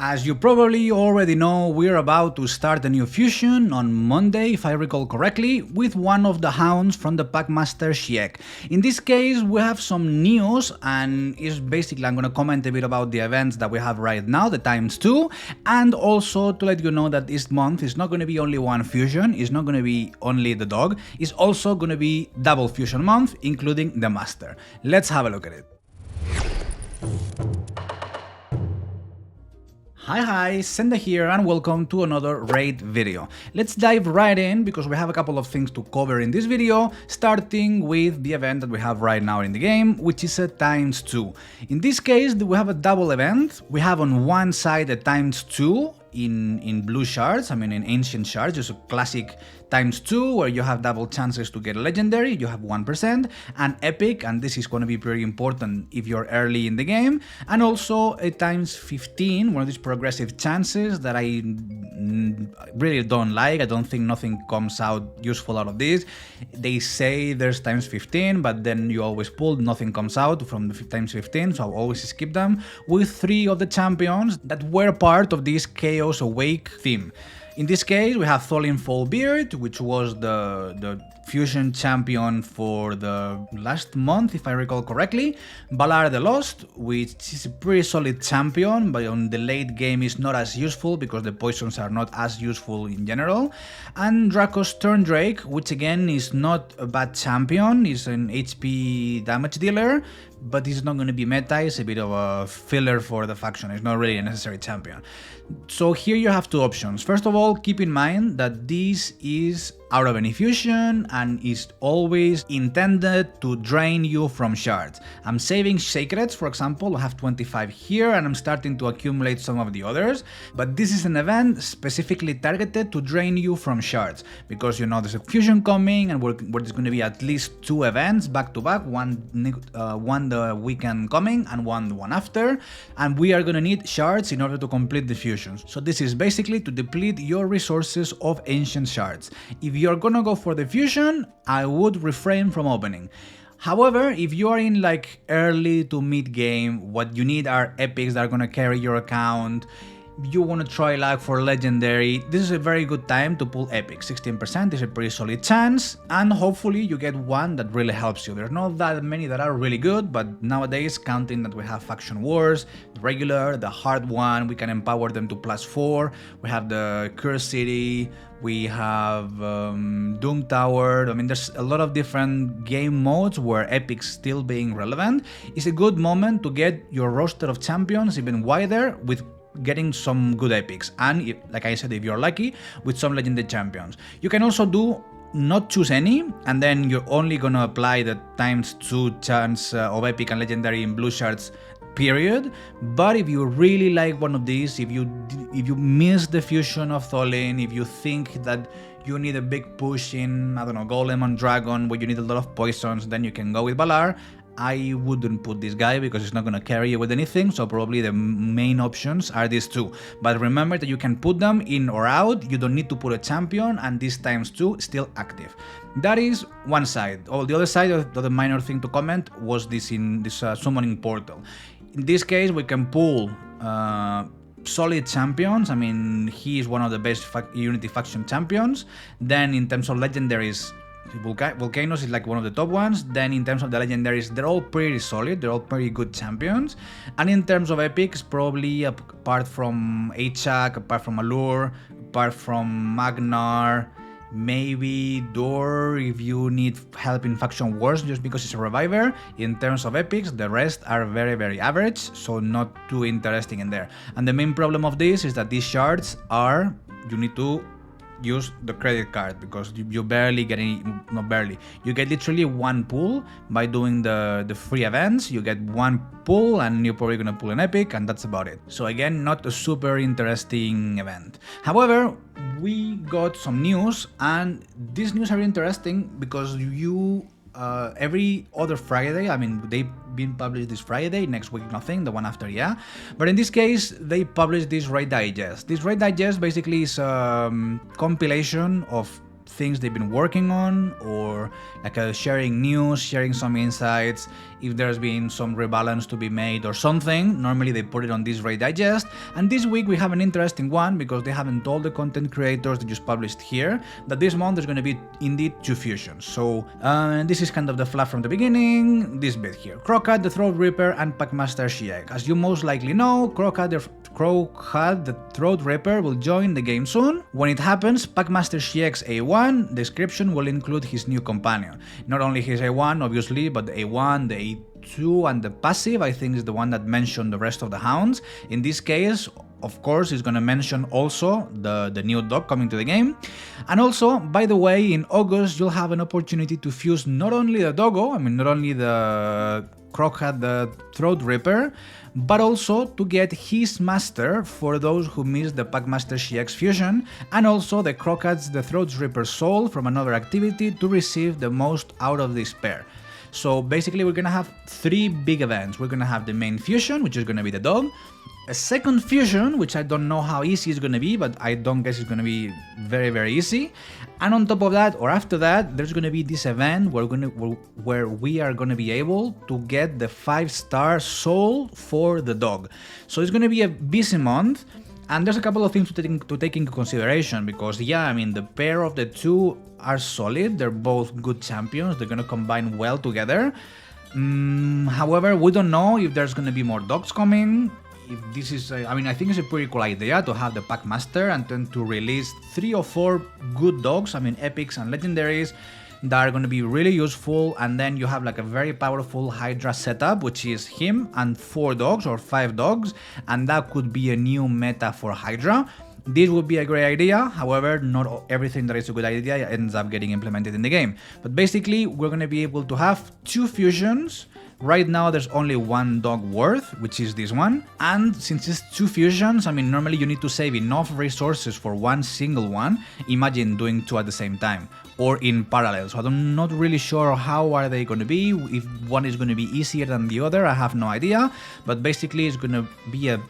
As you probably already know, we're about to start a new fusion on Monday, if I recall correctly, with one of the hounds from the Packmaster Shiek. In this case, we have some news, and it's basically I'm gonna comment a bit about the events that we have right now, the ×2, and also to let you know that this month is not gonna be only one fusion, it's not gonna be only the dog, it's also gonna be double fusion month, including the master. Let's have a look at it. Hi, Senda here and welcome to another raid video. Let's dive right in because we have a couple of things to cover in this video, starting with the event that we have right now in the game, which is a ×2. In this case, we have a double event. We have on one side a ×2 in blue shards, in ancient shards, just a classic ×2 where you have double chances to get a legendary, you have 1%, and epic, and this is going to be pretty important if you're early in the game, and also a ×15, one of these progressive chances that I really don't like. I don't think nothing comes out useful out of this. They say there's ×15, but then you always pull, nothing comes out from the ×15, so I'll always skip them, with 3 of the champions that were part of this Chaos Awake theme. In this case, we have Tholin Fallbeard, which was the fusion champion for the last month, if I recall correctly. Valar the Lost, which is a pretty solid champion, but on the late game is not as useful because the poisons are not as useful in general. And Draco's Turndrake, which again is not a bad champion, is an HP damage dealer, but it's not going to be meta, it's a bit of a filler for the faction, it's not really a necessary champion. So here you have 2 options. First of all, keep in mind that this is out of any fusion and is always intended to drain you from shards. I'm saving Sacreds, for example, I have 25 here and I'm starting to accumulate some of the others, but this is an event specifically targeted to drain you from shards, because you know there's a fusion coming and there's going to be at least 2 events back to back, one the weekend coming and one the one after, and we are going to need shards in order to complete the fusions. So this is basically to deplete your resources of ancient shards. If you're gonna go for the fusion, I would refrain from opening. However, if you are in like early to mid game, what you need are epics that are gonna carry your account, you want to try luck for legendary, this is a very good time to pull epic. 16% is a pretty solid chance, and hopefully you get one that really helps you. There's not that many that are really good, but nowadays, counting that we have Faction Wars, the regular, the hard one, we can empower them to +4, we have the Curse City, we have Doom Tower. There's a lot of different game modes where epic's still being relevant. It's a good moment to get your roster of champions even wider with getting some good epics, and like I said, if you're lucky, with some legendary champions. You can also do not choose any, and then you're only gonna apply the ×2 chance of epic and legendary in blue shards period. But if you really like one of these, if you miss the fusion of Tholin, if you think that you need a big push in, I don't know, Golem and Dragon where you need a lot of poisons, then you can go with Valar. I wouldn't put this guy because it's not going to carry you with anything, so probably the main options are these 2. But remember that you can put them in or out, you don't need to put a champion, and this ×2 is still active. That is one side. The other side, the other minor thing to comment was this summoning portal. In this case, we can pull solid champions. He is one of the best Unity faction champions. Then in terms of legendaries, Volcanoes is like one of the top ones. Then in terms of the legendaries, they're all pretty solid, they're all pretty good champions. And in terms of epics, probably apart from Achak, apart from Allure, apart from Magnar, maybe Door if you need help in Faction Wars just because it's a reviver. In terms of epics, the rest are very, very average, so not too interesting in there. And the main problem of this is that these shards are, you need to use the credit card because you barely get any, not barely, you get literally 1 pull by doing the free events. You get 1 pull and you're probably gonna pull an epic, and that's about it. So again, not a super interesting event. However, we got some news, and these news are interesting because every other Friday, they've been published this Friday, next week nothing, the one after, yeah. But in this case, they published this Raid Digest. This Raid Digest basically is a compilation of things they've been working on, or like sharing news, sharing some insights. if there's been some rebalance to be made or something. Normally they put it on this Raid Digest, and this week we have an interesting one because they haven't told the content creators that just published here that this month there's going to be indeed 2 fusions. So this is kind of the fluff from the beginning, this bit here. Crocat, the Throat Ripper, and Packmaster Shiek. As you most likely know, Crocat the Throat Ripper will join the game soon. When it happens, Packmaster Shiek's A1 description will include his new companion. Not only his A1 obviously, but the A1, the A2 and the passive I think is the one that mentioned the rest of the hounds. In this case, of course, it's going to mention also the new dog coming to the game. And also, by the way, in August you'll have an opportunity to fuse not only the doggo, not only the Crocat the Throat Ripper, but also to get his master for those who missed the Packmaster Shiek's fusion, and also the Crocat's the Throat Ripper soul from another activity to receive the most out of this pair. So basically we're gonna have 3 big events. We're gonna have the main fusion, which is gonna be the dog, a second fusion, which I don't know how easy it's gonna be, but I don't guess it's gonna be very easy. And on top of that, or after that, there's gonna be this event where we are gonna be able to get the 5-star soul for the dog. So it's gonna be a busy month, and there's a couple of things to take into consideration because yeah, the pair of the 2 are solid. They're both good champions. They're gonna combine well together. However, we don't know if there's gonna be more dogs coming. If this is, I think it's a pretty cool idea to have the Packmaster and then to release 3 or 4 good dogs, epics and legendaries that are going to be really useful, and then you have like a very powerful Hydra setup, which is him and 4 dogs or 5 dogs, and that could be a new meta for Hydra. This would be a great idea, however, not everything that is a good idea ends up getting implemented in the game. But basically, we're going to be able to have 2 fusions. Right now there's only 1 dog worth, which is this one, and since it's 2 fusions, normally you need to save enough resources for 1 single one. Imagine doing 2 at the same time, or in parallel, so I'm not really sure how are they going to be, if one is going to be easier than the other, I have no idea, but basically it's going to be a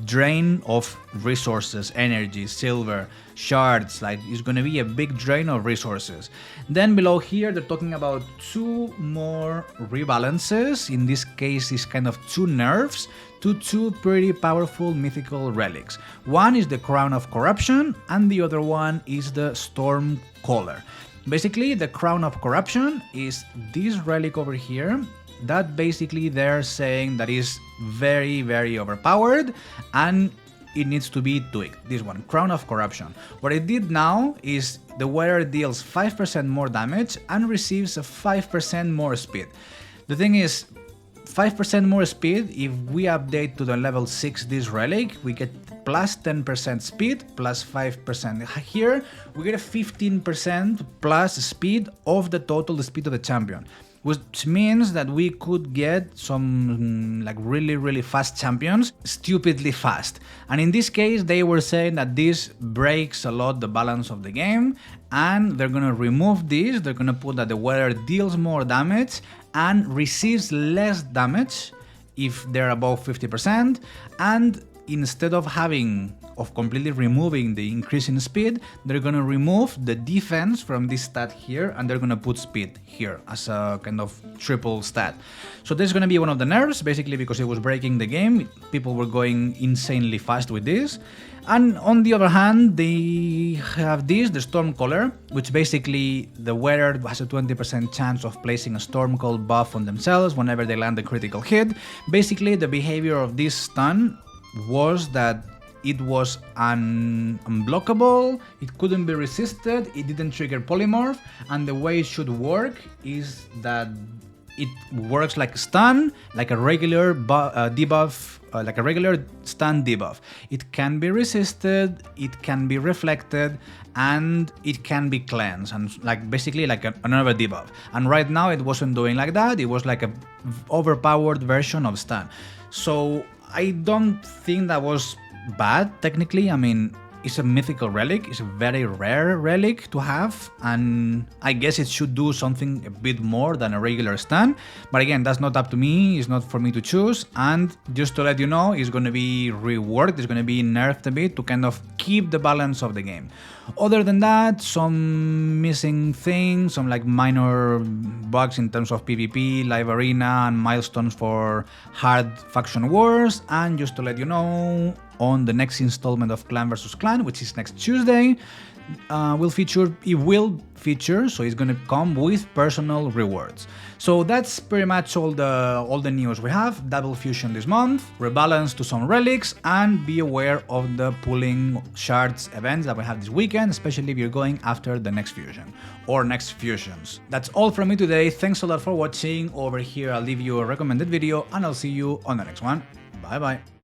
drain of resources, energy, silver, shards, like it's going to be a big drain of resources. Then below here they're talking about 2 more rebalances, in this case it's kind of 2 nerfs to 2 pretty powerful mythical relics. One is the Crown of Corruption and the other one is the Storm Caller. Basically the Crown of Corruption is this relic over here that basically they're saying that is very overpowered and it needs to be tweaked. This one, Crown of Corruption. What it did now is the wearer deals 5% more damage and receives a 5% more speed. The thing is, 5% more speed, if we update to the level 6 this relic, we get plus 10% speed, plus 5% here, we get a 15% plus speed of the total speed of the champion. Which means that we could get some like really fast champions, stupidly fast. And in this case, they were saying that this breaks a lot the balance of the game, and they're gonna remove this. They're gonna put that the wearer deals more damage and receives less damage if they're above 50%, and instead of completely removing the increase in speed, they're gonna remove the defense from this stat here and they're gonna put speed here as a kind of triple stat. So this is gonna be one of the nerfs, basically because it was breaking the game. People were going insanely fast with this. And on the other hand, they have this, the Storm Caller, which basically the wearer has a 20% chance of placing a Storm Call buff on themselves whenever they land a critical hit. Basically, the behavior of this stun was that it was unblockable, it couldn't be resisted, it didn't trigger polymorph, and the way it should work is that it works like stun, like a regular debuff, like a regular stun debuff. It can be resisted, it can be reflected, and it can be cleansed, and like basically like another debuff. And right now it wasn't doing like that, it was like a overpowered version of stun. So I don't think that was bad technically. I mean, is a mythical relic, it's a very rare relic to have, and I guess it should do something a bit more than a regular stun, but again, that's not up to me, it's not for me to choose, and just to let you know, it's going to be reworked, it's going to be nerfed a bit to kind of keep the balance of the game. Other than that, some missing things, some like minor bugs in terms of PvP, live arena, and milestones for hard faction wars, and just to let you know, on the next installment of Clan vs Clan, which is next Tuesday, it will feature, so it's gonna come with personal rewards. So that's pretty much all the news we have. Double fusion this month, rebalance to some relics, and be aware of the pulling shards events that we have this weekend, especially if you're going after the next fusion or next fusions. That's all from me today. Thanks a lot for watching. Over here I'll leave you a recommended video, and I'll see you on the next one. Bye bye.